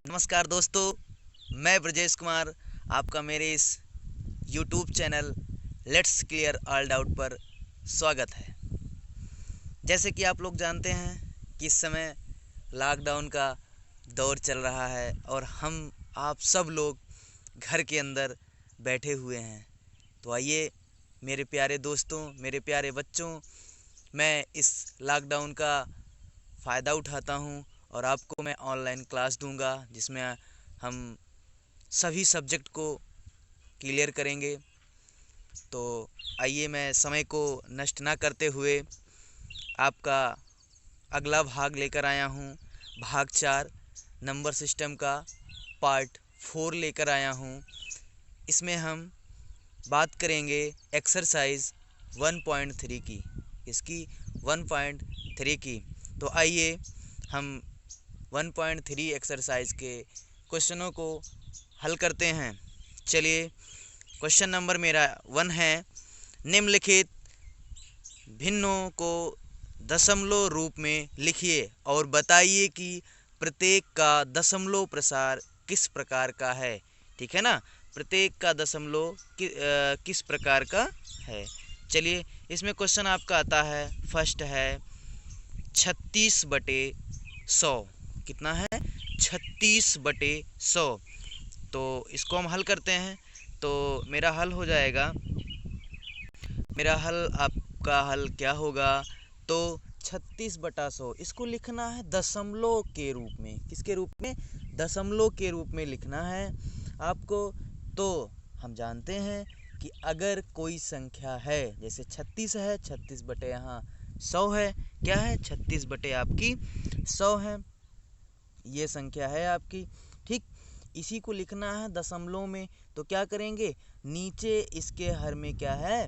नमस्कार दोस्तों, मैं ब्रजेश कुमार आपका मेरे इस YouTube channel let's clear all doubt पर स्वागत है। जैसे कि आप लोग जानते हैं कि इस समय लॉकडाउन का दौर चल रहा है और हम आप सब लोग घर के अंदर बैठे हुए हैं। तो आइए मेरे प्यारे दोस्तों, मेरे प्यारे बच्चों, मैं इस लॉकडाउन का फ़ायदा उठाता हूँ और आपको मैं ऑनलाइन क्लास दूंगा जिसमें हम सभी सब्जेक्ट को क्लियर करेंगे। तो आइए मैं समय को नष्ट ना करते हुए आपका अगला भाग लेकर आया हूँ। भाग 4 नंबर सिस्टम का पार्ट 4 लेकर आया हूँ। इसमें हम बात करेंगे एक्सरसाइज 1.3 की, इसकी 1.3 की। तो आइए हम 1.3 एक्सरसाइज के क्वेश्चनों को हल करते हैं। चलिए, क्वेश्चन नंबर मेरा 1 है, निम्नलिखित भिन्नों को दशमलव रूप में लिखिए और बताइए कि प्रत्येक का दशमलव प्रसार किस प्रकार का है। ठीक है ना, प्रत्येक का दशमलव किस प्रकार का है। चलिए, इसमें क्वेश्चन आपका आता है, फर्स्ट है 36/100। कितना है? 36/100। तो इसको हम हल करते हैं। तो मेरा हल हो जाएगा, मेरा हल आपका हल क्या होगा? तो 36/100 इसको लिखना है दशमलव के रूप में। किसके रूप में? दशमलव के रूप में लिखना है आपको। तो हम जानते हैं कि अगर कोई संख्या है, जैसे 36 है, 36 बटे यहाँ 100 है। क्या है? 36 बटे आपकी 100 है, ये संख्या है आपकी। ठीक, इसी को लिखना है दशमलव में। तो क्या करेंगे, नीचे इसके हर में क्या है?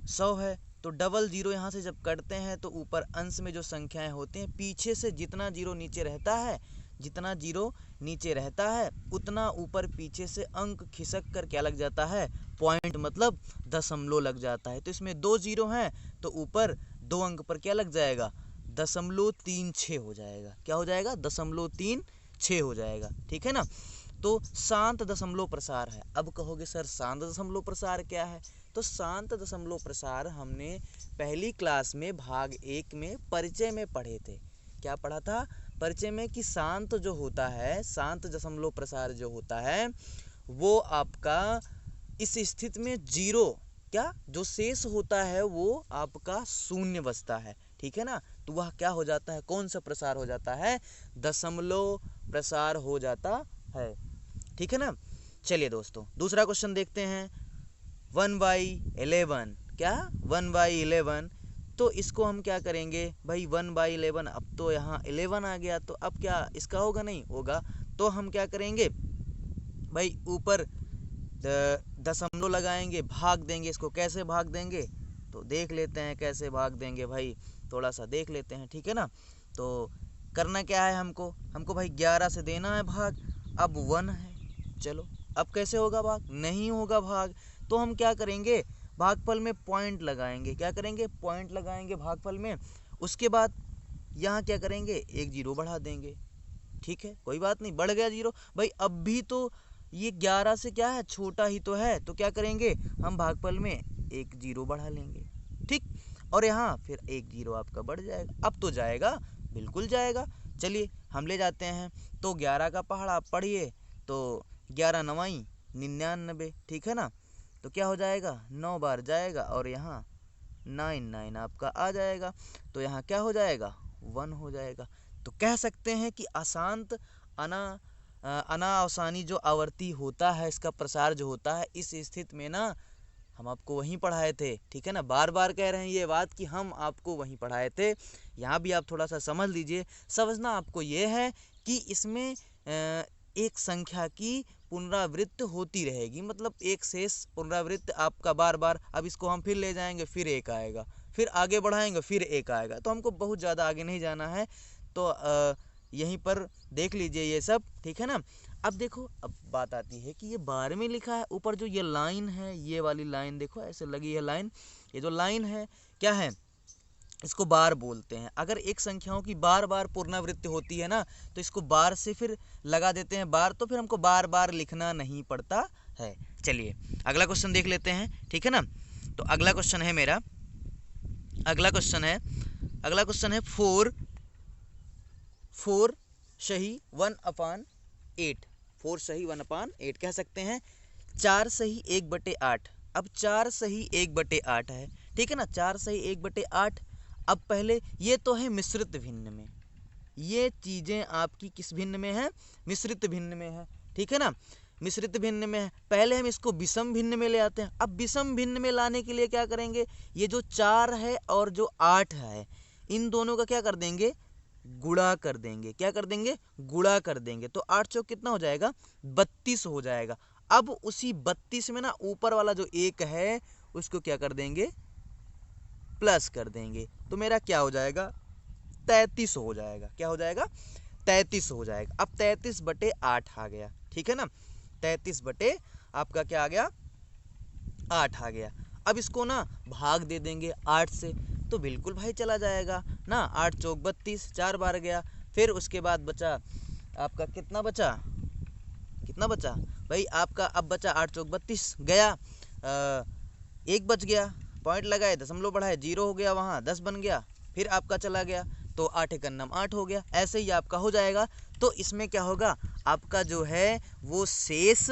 100 है। तो डबल जीरो यहाँ से जब करते हैं तो ऊपर अंश में जो संख्याएं होती हैं, पीछे से जितना जीरो नीचे रहता है, जितना जीरो नीचे रहता है उतना ऊपर पीछे से अंक खिसक कर क्या लग जाता है? पॉइंट, मतलब दशमलव लग जाता है। तो इसमें 2 जीरो हैं तो ऊपर 2 अंक पर क्या लग जाएगा? 0.36 हो जाएगा। क्या हो जाएगा? 0.36 हो जाएगा। ठीक है ना। तो शांत दशमलव प्रसार है। अब कहोगे सर शांत दशमलव प्रसार क्या है? तो शांत दशमलव प्रसार हमने पहली क्लास में भाग 1 में परिचय में पढ़े थे। क्या पढ़ा था परिचय में? कि शांत जो होता है, शांत दशमलव प्रसार जो होता है वो आपका इस स्थिति में जीरो, क्या जो शेष होता है वो आपका शून्य बचता है। ठीक है ना। तो वह क्या हो जाता है? कौन सा प्रसार हो जाता है? दशमलव प्रसार हो जाता है। ठीक है ना। चलिए दोस्तों, दूसरा क्वेश्चन देखते हैं। 1/11। क्या? 1/11। तो इसको हम क्या करेंगे भाई? 1/11, अब तो यहाँ 11 आ गया, तो अब क्या इसका होगा? नहीं होगा। तो हम क्या करेंगे भाई? ऊपर दशमलव लगाएंगे, भाग देंगे इसको। कैसे भाग देंगे? तो देख लेते हैं कैसे भाग देंगे भाई, थोड़ा सा देख लेते हैं। ठीक है ना। तो करना क्या है हमको भाई 11 से देना है भाग। अब 1 है, चलो अब कैसे होगा भाग? नहीं होगा भाग। तो हम क्या करेंगे? भागफल में पॉइंट लगाएंगे। क्या करेंगे? पॉइंट लगाएंगे भागफल में। उसके बाद यहाँ क्या करेंगे? एक जीरो बढ़ा देंगे। ठीक है, कोई बात नहीं, बढ़ गया जीरो भाई। अब भी तो ये 11 से क्या है? छोटा ही तो है। तो क्या करेंगे हम? भागफल में एक जीरो बढ़ा लेंगे। ठीक, और यहाँ फिर एक जीरो आपका बढ़ जाएगा। अब तो जाएगा, बिल्कुल जाएगा। चलिए हम ले जाते हैं। तो 11 का पहाड़ा आप पढ़िए, तो 11 9 99। ठीक है ना। तो क्या हो जाएगा? 9 बार जाएगा और यहाँ 9 आपका आ जाएगा। तो यहाँ क्या हो जाएगा? 1 हो जाएगा। तो कह सकते हैं कि अशांत अना अनावसानी जो आवर्ती होता है, इसका प्रसार जो होता है, इस स्थिति में ना हम आपको वहीं पढ़ाए थे। ठीक है ना। बार बार कह रहे हैं ये बात कि हम आपको वहीं पढ़ाए थे। यहाँ भी आप थोड़ा सा समझ लीजिए। समझना आपको ये है कि इसमें एक संख्या की पुनरावृत्ति होती रहेगी, मतलब एक शेष पुनरावृत्ति आपका बार बार। अब इसको हम फिर ले जाएंगे, फिर एक आएगा, फिर आगे बढ़ाएंगे, फिर एक आएगा। तो हमको बहुत ज़्यादा आगे नहीं जाना है। तो यहीं पर देख लीजिए ये सब। ठीक है ना। अब देखो, अब बात आती है कि ये बार में लिखा है, ऊपर जो ये लाइन है, ये वाली लाइन देखो ऐसे लगी है लाइन। ये जो लाइन है क्या है? इसको बार बोलते हैं। अगर एक संख्याओं की बार बार पुनरावृत्ति होती है ना, तो इसको बार से फिर लगा देते हैं बार, तो फिर हमको बार बार लिखना नहीं पड़ता है। चलिए अगला क्वेश्चन देख लेते हैं, ठीक है ना। तो अगला क्वेश्चन है मेरा, अगला क्वेश्चन है फोर सही 1/8, 4 सही 1/8 कह सकते हैं। 4 सही 1/8, अब 4 सही 1/8 है, ठीक है ना। 4 सही 1/8। अब पहले ये तो है मिश्रित भिन्न में, ये चीजें आपकी किस भिन्न में है, मिश्रित भिन्न में है, ठीक है ना, मिश्रित भिन्न में है। पहले हम इसको विषम भिन्न में ले आते हैं। अब विषम भिन्न में लाने के लिए क्या करेंगे, ये जो 4 है और जो 8 है, इन दोनों का क्या कर देंगे, गुणा कर देंगे। क्या कर देंगे, गुणा कर देंगे। तो 8 चौक कितना हो जाएगा, 32 हो जाएगा। अब उसी 32 में ना ऊपर वाला जो 1 है उसको क्या कर देंगे, प्लस कर देंगे। तो मेरा क्या हो जाएगा, 33 हो जाएगा। क्या हो जाएगा, 33 हो जाएगा। अब 33/8 आ गया, ठीक है ना। 33 बटे आपका क्या आ गया, 8 आ गया। अब इसको ना भाग दे देंगे 8 से, तो बिल्कुल भाई चला जाएगा ना। 8 चौक 32, 4 बार गया। फिर उसके बाद बचा आपका कितना बचा, कितना बचा भाई आपका, अब बचा 8 चौक 32 गया, 1 बच गया, पॉइंट लगाए, दशमलव बढ़ाए, 0 हो गया, वहाँ 10 बन गया, फिर आपका चला गया, तो 8 एकन्नम 8 हो गया। ऐसे ही आपका हो जाएगा। तो इसमें क्या होगा, आपका जो है वो शेष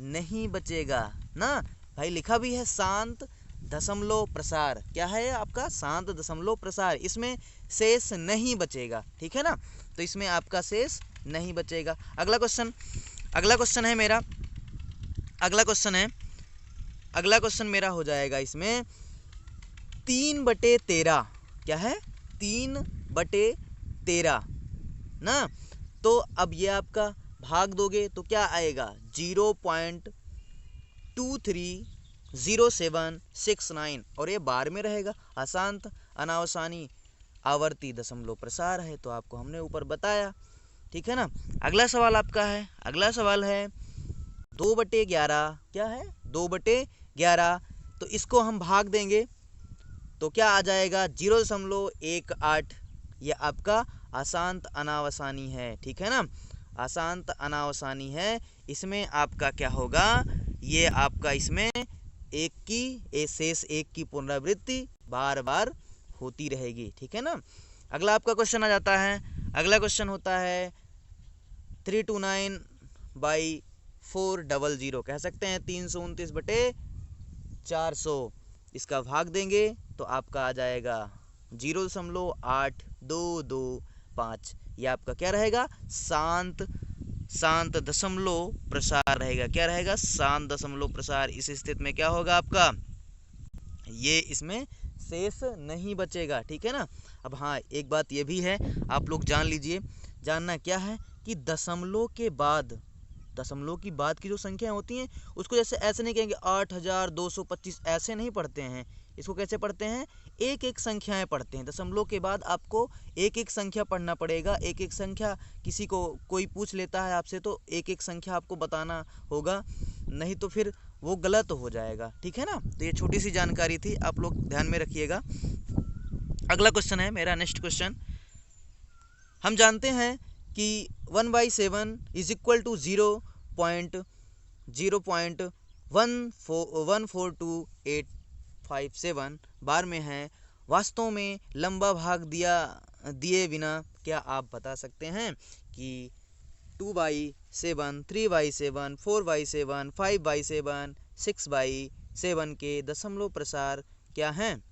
नहीं बचेगा ना भाई। लिखा भी है शांत दशमलव प्रसार, क्या है आपका, शांत दशमलव प्रसार, इसमें शेष नहीं बचेगा, ठीक है ना। तो इसमें आपका शेष नहीं बचेगा। अगला क्वेश्चन है मेरा, अगला क्वेश्चन मेरा हो जाएगा इसमें 3/13, क्या है, 3/13 ना। तो अब ये आपका भाग दोगे तो क्या आएगा, 0.230769, और ये बार में रहेगा। अशांत अनावसानी आवर्ती दशमलव प्रसार है, तो आपको हमने ऊपर बताया, ठीक है ना। अगला सवाल आपका है, अगला सवाल है 2/11, क्या है, 2/11। तो इसको हम भाग देंगे तो क्या आ जाएगा, 0.18। ये आपका अशांत अनावसानी है, ठीक है ना, अशांत अनावसानी है। इसमें आपका क्या होगा, ये आपका इसमें शेष एक की पुनरावृत्ति बार बार होती रहेगी, ठीक है ना। अगला आपका क्वेश्चन आ जाता है, अगला क्वेश्चन होता है 329/400, कह सकते हैं 329/400। इसका भाग देंगे तो आपका आ जाएगा 0.8225। ये आपका क्या रहेगा, शांत दशमलव प्रसार रहेगा। क्या रहेगा, शांत दशमलव प्रसार। इस स्थिति में क्या होगा आपका, ये इसमें शेष नहीं बचेगा, ठीक है ना। अब हाँ, एक बात ये भी है, आप लोग जान लीजिए, जानना क्या है कि दशमलव की बाद की जो संख्या होती हैं उसको जैसे ऐसे नहीं कहेंगे 8225, ऐसे नहीं पढ़ते हैं। इसको कैसे पढ़ते हैं, एक एक संख्याएं पढ़ते हैं। दशमलव के बाद आपको एक एक संख्या पढ़ना पड़ेगा। एक एक संख्या, किसी को कोई पूछ लेता है आपसे तो एक एक संख्या आपको बताना होगा, नहीं तो फिर वो गलत हो जाएगा, ठीक है ना। तो ये छोटी सी जानकारी थी, आप लोग ध्यान में रखिएगा। अगला क्वेश्चन है मेरा, नेक्स्ट क्वेश्चन। हम जानते हैं कि 1/7 इज इक्वल टू 0.14287 बार में है। वास्तव में लंबा भाग दिए बिना क्या आप बता सकते हैं कि 2/7, 3/7, 4/7, 5/7, 6/7 के दशमलव प्रसार क्या हैं?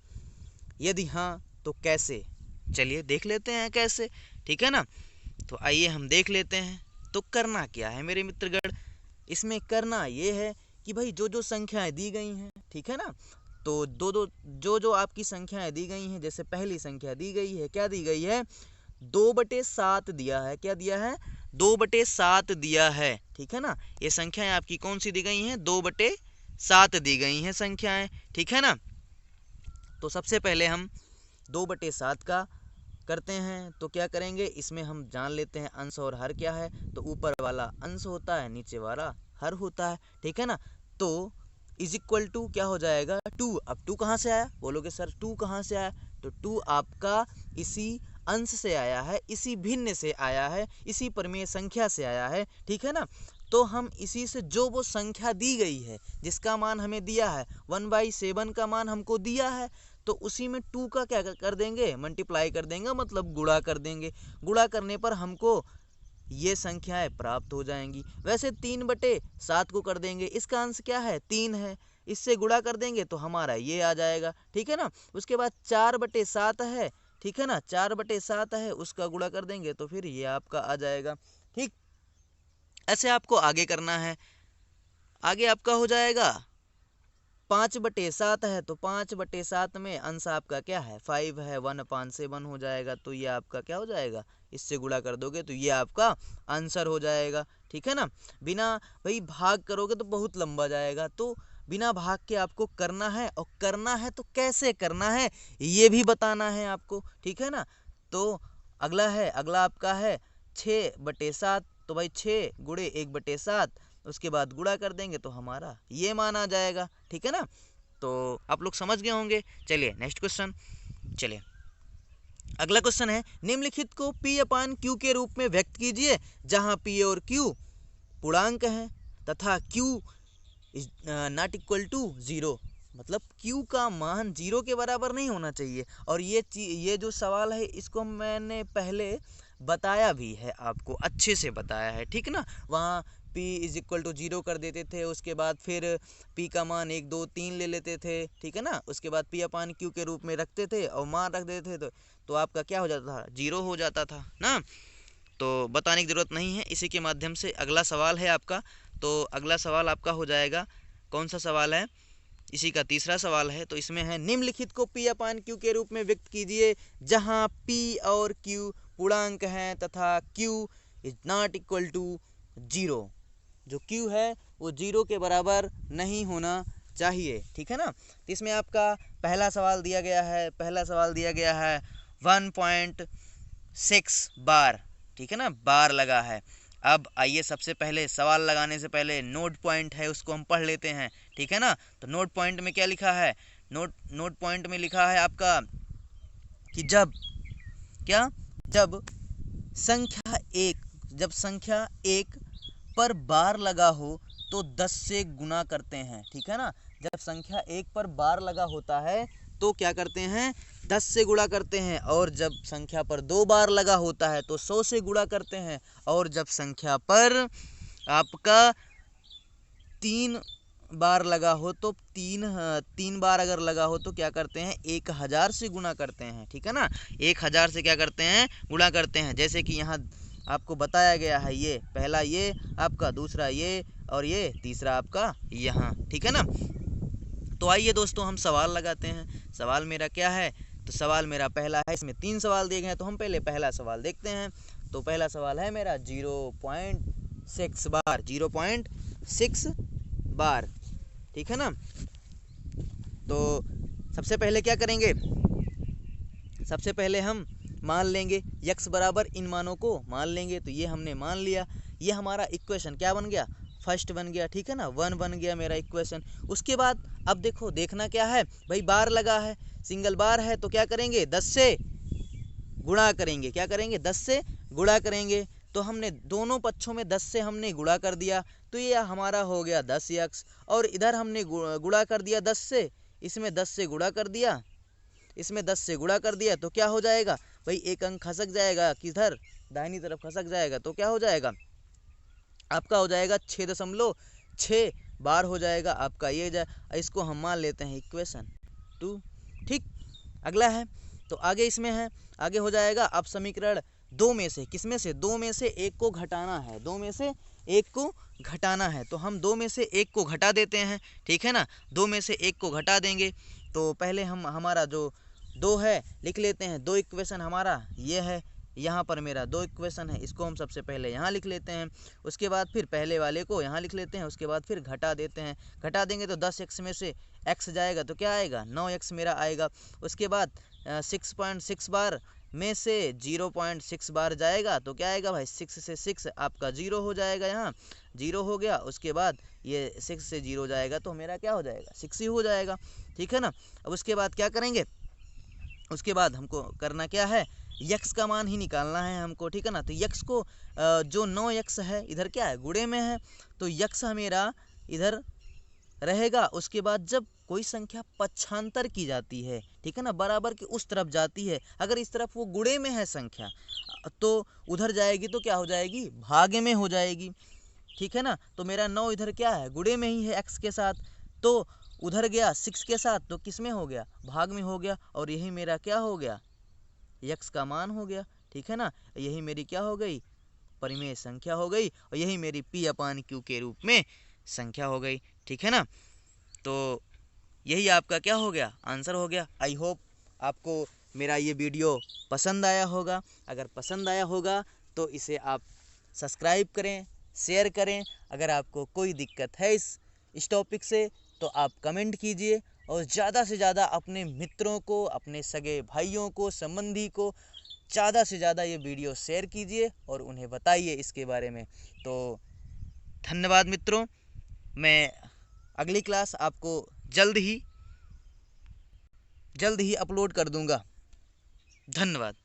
यदि हाँ तो कैसे? चलिए देख लेते हैं कैसे, ठीक है ना। तो आइए हम देख लेते हैं। तो करना क्या है मेरे मित्रगण, इसमें करना ये है कि भाई जो जो संख्याएं दी गई हैं, ठीक है ना, तो जो जो आपकी संख्याएं दी गई हैं, जैसे पहली संख्या दी गई है, क्या दी गई है, 2/7 दिया है। क्या दिया है, 2/7 दिया है, ठीक है ना। ये संख्याएं आपकी कौन सी दी गई हैं, 2/7 दी गई हैं संख्याएं, ठीक है ना। तो सबसे पहले हम 2/7 का करते हैं। तो क्या करेंगे, इसमें हम जान लेते हैं अंश और हर क्या है। तो ऊपर वाला अंश होता है, नीचे वाला हर होता है, ठीक है ना। तो इज इक्वल टू क्या हो जाएगा, 2। अब 2 कहाँ से आया, बोलोगे सर 2 कहाँ से आया, तो 2 आपका इसी अंश से आया है, इसी भिन्न से आया है, इसी परिमेय संख्या से आया है, ठीक है ना। तो हम इसी से जो वो संख्या दी गई है, जिसका मान हमें दिया है 1/7 का मान हमको दिया है, तो उसी में 2 का क्या कर देंगे, मल्टीप्लाई कर देंगे, मतलब गुणा कर देंगे। गुणा करने पर हमको ये संख्याएं प्राप्त हो जाएंगी। वैसे 3/7 को कर देंगे, इसका अंश क्या है, 3 है, इससे गुणा कर देंगे तो हमारा ये आ जाएगा, ठीक है ना। उसके बाद 4/7 है, ठीक है ना, 4/7 है, उसका गुणा कर देंगे तो फिर ये आपका आ जाएगा, ठीक। ऐसे आपको आगे करना है। आगे आपका हो जाएगा 5/7 है, तो 5/7 में अंश आपका क्या है, 5 है, 1/7 हो जाएगा, तो ये आपका क्या हो जाएगा, इससे गुणा कर दोगे तो ये आपका आंसर हो जाएगा, ठीक है ना। बिना भाई भाग करोगे तो बहुत लंबा जाएगा, तो बिना भाग के आपको करना है, और करना है तो कैसे करना है ये भी बताना है आपको, ठीक है ना। तो अगला आपका है 6/7, तो भाई 6 गुणे 1/7, उसके बाद गुणा कर देंगे तो हमारा ये मान आ जाएगा, ठीक है ना। तो आप लोग समझ गए होंगे। चलिए नेक्स्ट क्वेश्चन। चलिए अगला क्वेश्चन है, निम्नलिखित को P/Q के रूप में व्यक्त कीजिए, जहां P और Q पूर्णांक हैं तथा Q नॉट इक्वल टू 0, मतलब Q का मान 0 के बराबर नहीं होना चाहिए। और ये जो सवाल है इसको मैंने पहले बताया भी है, आपको अच्छे से बताया है, ठीक ना। वहाँ P = 0 कर देते थे, उसके बाद फिर P का मान 1 2 3 ले लेते थे, ठीक है ना। उसके बाद P/Q के रूप में रखते थे और मान रख देते थे, तो आपका क्या हो जाता था, 0 हो जाता था ना। तो बताने की ज़रूरत नहीं है, इसी के माध्यम से अगला सवाल है आपका। तो अगला सवाल आपका हो जाएगा, कौन सा सवाल है, इसी का तीसरा सवाल है। तो इसमें है, निम्नलिखित को P/Q के रूप में व्यक्त कीजिए, जहां P और Q पूर्णांक हैं तथा Q is not equal to 0। जो Q है वो 0 के बराबर नहीं होना चाहिए, ठीक है ना। तो इसमें आपका पहला सवाल दिया गया है 1.6 बार, ठीक है ना, बार लगा है। अब आइए सबसे पहले सवाल लगाने से पहले नोट पॉइंट है उसको हम पढ़ लेते हैं, ठीक है ना। तो नोट पॉइंट में क्या लिखा है, नोट पॉइंट में लिखा है आपका कि जब संख्या 1 पर बार लगा हो तो 10 से गुना करते हैं, ठीक है ना। जब संख्या 1 पर बार लगा होता है तो क्या करते हैं, 10 से गुणा करते हैं, और जब संख्या पर 2 बार लगा होता है तो 100 से गुणा करते हैं, और जब संख्या पर आपका 3 बार लगा हो तो 3 बार अगर लगा हो तो क्या करते हैं, 1000 से गुणा करते हैं, ठीक है ना। 1000 से क्या करते हैं, गुणा करते हैं। जैसे कि यहाँ आपको बताया गया है, ये पहला ये आपका, दूसरा ये, और ये तीसरा आपका यहाँ, ठीक है ना। तो आइए दोस्तों हम सवाल लगाते हैं। सवाल मेरा क्या है, तो सवाल मेरा पहला है, इसमें 3 सवाल दिए गए हैं, तो हम पहले पहला सवाल देखते हैं। तो पहला सवाल है मेरा 0.6 बार, 0.6 बार, ठीक है ना। तो सबसे पहले क्या करेंगे, सबसे पहले हम मान लेंगे x बराबर इन मानों को मान लेंगे। तो ये हमने मान लिया, ये हमारा इक्वेशन क्या बन गया, फर्स्ट बन गया, ठीक है ना, 1 बन गया मेरा इक्वेशन। उसके बाद अब देखना क्या है भाई, बार लगा है, सिंगल बार है, तो क्या करेंगे, 10 से गुणा करेंगे। क्या करेंगे, 10 से गुणा करेंगे। तो हमने दोनों पक्षों में 10 से हमने गुणा कर दिया, तो ये हमारा हो गया 10x, और इधर हमने गुणा कर दिया 10 से, इसमें 10 से गुणा कर दिया, इसमें 10 से गुणा कर दिया, तो क्या हो जाएगा भाई, एक अंक खसक जाएगा, किधर, दाहिनी तरफ खसक जाएगा, तो क्या हो जाएगा आपका, हो जाएगा 6.6 बार हो जाएगा आपका ये इसको हम मान लेते हैं इक्वेशन 2, ठीक। अगला है, तो आगे इसमें है, आगे हो जाएगा, अब समीकरण 2 में से, किसमें से, 2 में से 1 को घटाना है, 2 में से 1 को घटाना है। तो हम 2 में से 1 को घटा देते हैं, ठीक है ना, 2 में से 1 को घटा देंगे। तो पहले हम हमारा जो 2 है लिख लेते हैं, 2 इक्वेशन हमारा ये है, यहाँ पर मेरा 2 इक्वेशन है, इसको हम सबसे पहले यहाँ लिख लेते हैं, उसके बाद फिर पहले वाले को यहाँ लिख लेते हैं, उसके बाद फिर घटा देते हैं, घटा देंगे तो 10x में से x जाएगा तो क्या आएगा, 9x मेरा आएगा। उसके बाद 6.6 बार में से 0.6 बार जाएगा तो क्या आएगा भाई, 6 से 6 आपका 0 हो जाएगा, यहाँ 0 हो गया। उसके बाद ये 6 से 0 जाएगा तो मेरा क्या हो जाएगा, 6 ही हो जाएगा, ठीक है ना। अब उसके बाद क्या करेंगे, उसके बाद हमको करना क्या है, यक्स का मान ही निकालना है हमको, ठीक है ना। तो यक्स को जो 9 यक्स है इधर क्या है, गुणे में है, तो यक्स मेरा इधर रहेगा। उसके बाद जब कोई संख्या पक्षांतर की जाती है, ठीक है ना, बराबर की उस तरफ जाती है, अगर इस तरफ वो गुणे में है संख्या तो उधर जाएगी तो क्या हो जाएगी, भागे में हो जाएगी, ठीक है ना। तो मेरा 9 इधर क्या है, गुणे में ही है एक्स के साथ, तो उधर गया 6 के साथ, तो किस में हो गया, भाग में हो गया, और यही मेरा क्या हो गया, यक्स का मान हो गया, ठीक है ना। यही मेरी क्या हो गई, परिमेय संख्या हो गई, और यही मेरी P/Q के रूप में संख्या हो गई, ठीक है ना। तो यही आपका क्या हो गया, आंसर हो गया। आई होप आपको मेरा ये वीडियो पसंद आया होगा। अगर पसंद आया होगा तो इसे आप सब्सक्राइब करें, शेयर करें। अगर आपको कोई दिक्कत है इस टॉपिक से तो आप कमेंट कीजिए, और ज़्यादा से ज़्यादा अपने मित्रों को, अपने सगे भाइयों को, संबंधी को ज़्यादा से ज़्यादा ये वीडियो शेयर कीजिए और उन्हें बताइए इसके बारे में। तो धन्यवाद मित्रों, मैं अगली क्लास आपको जल्द ही अपलोड कर दूंगा। धन्यवाद।